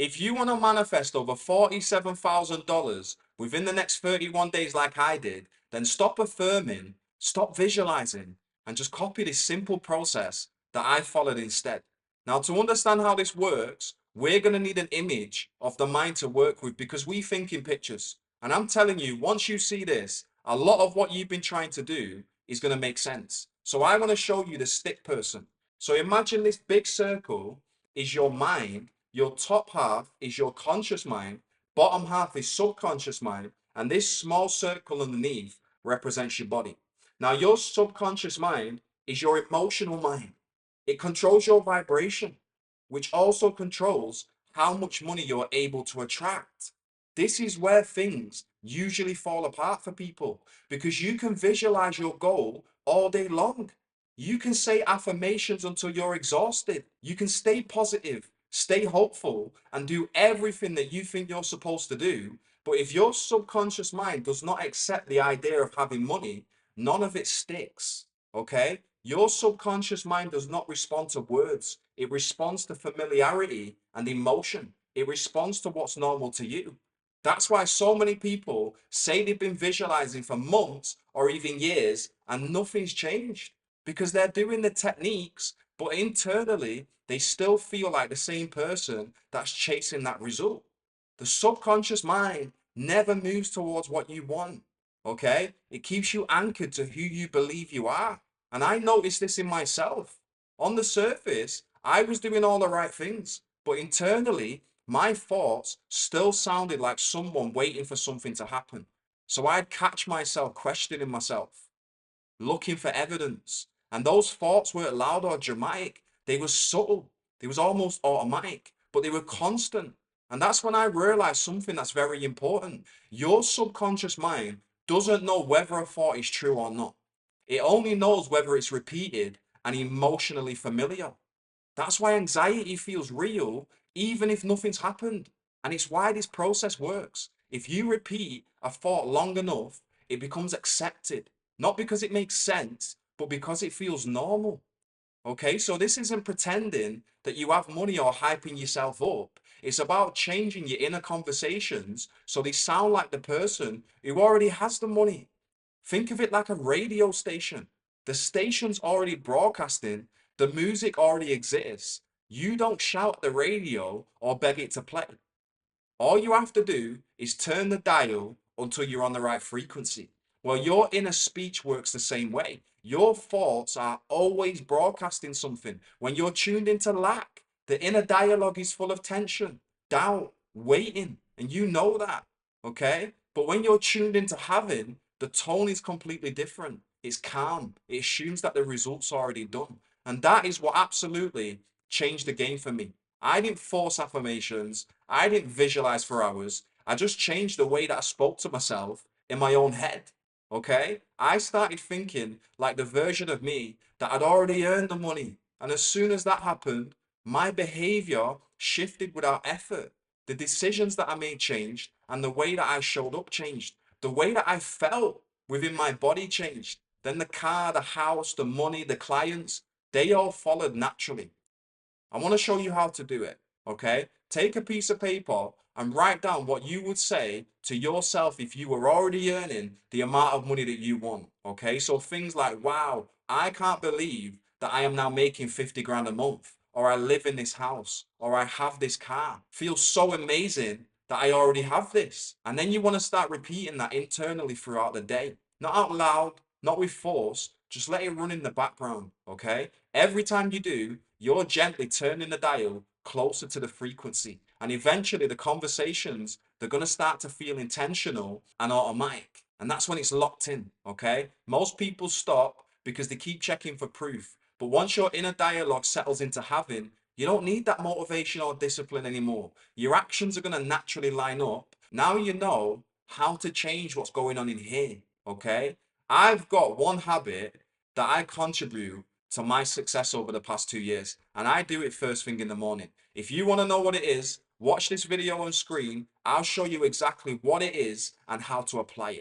If you want to manifest over $47,000 within the next 31 days like I did, then stop affirming, stop visualizing, and just copy this simple process that I followed instead. Now, to understand how this works, we're going to need an image of the mind to work with because we think in pictures. And I'm telling you, once you see this, a lot of what you've been trying to do is going to make sense. So I want to show you the stick person. So imagine this big circle is your mind, your top half is your conscious mind, bottom half is subconscious mind, and this small circle underneath represents your body. Now, your subconscious mind is your emotional mind. It controls your vibration, which also controls how much money you're able to attract. This is where things usually fall apart for people because you can visualize your goal all day long. You can say affirmations until you're exhausted. You can stay positive, stay hopeful, and do everything that you think you're supposed to do. But if your subconscious mind does not accept the idea of having money, none of it sticks. Okay? Your subconscious mind does not respond to words, it responds to familiarity and emotion. It responds to what's normal to you. That's why so many people say they've been visualizing for months or even years and nothing's changed because they're doing the techniques, but internally they still feel like the same person that's chasing that result. The subconscious mind never moves towards what you want. Okay? It keeps you anchored to who you believe you are. And I noticed this in myself. On the surface, I was doing all the right things, but internally, my thoughts still sounded like someone waiting for something to happen. So I'd catch myself questioning myself, looking for evidence. And those thoughts weren't loud or dramatic. They were subtle. They was almost automatic, but they were constant. And that's when I realized something that's very important. Your subconscious mind doesn't know whether a thought is true or not. It only knows whether it's repeated and emotionally familiar. That's why anxiety feels real, even if nothing's happened. And it's why this process works. If you repeat a thought long enough, it becomes accepted. Not because it makes sense, but because it feels normal. Okay, so this isn't pretending that you have money or hyping yourself up. It's about changing your inner conversations so they sound like the person who already has the money. Think of it like a radio station. The station's already broadcasting, the music already exists. You don't shout at the radio or beg it to play. All you have to do is turn the dial until you're on the right frequency. Well, your inner speech works the same way. Your thoughts are always broadcasting something. When you're tuned into lack, the inner dialogue is full of tension, doubt, waiting, and you know that. Okay? But when you're tuned into having, the tone is completely different. It's calm. It assumes that the result's already done. And that is what absolutely changed the game for me. I didn't force affirmations. I didn't visualize for hours. I just changed the way that I spoke to myself in my own head. Okay? I started thinking like the version of me that had already earned the money. And as soon as that happened, my behavior shifted without effort. The decisions that I made changed, and the way that I showed up changed. The way that I felt within my body changed. Then the car, the house, the money, the clients, they all followed naturally. I want to show you how to do it. Okay? Take a piece of paper and write down what you would say to yourself if you were already earning the amount of money that you want. Okay? So things like, wow, I can't believe that I am now making 50 grand a month, or I live in this house, or I have this car. Feels so amazing that I already have this. And then you want to start repeating that internally throughout the day. Not out loud, not with force, just let it run in the background. Okay? Every time you do, you're gently turning the dial closer to the frequency. And eventually the conversations, they're going to start to feel intentional and automatic. And that's when it's locked in. Okay. Most people stop because they keep checking for proof. But once your inner dialogue settles into having, you don't need that motivation or discipline anymore. Your actions are going to naturally line up. Now you know how to change what's going on in here. Okay. I've got one habit that I contribute to my success over the past 2 years. And I do it first thing in the morning. If you want to know what it is, watch this video on screen. I'll show you exactly what it is and how to apply it.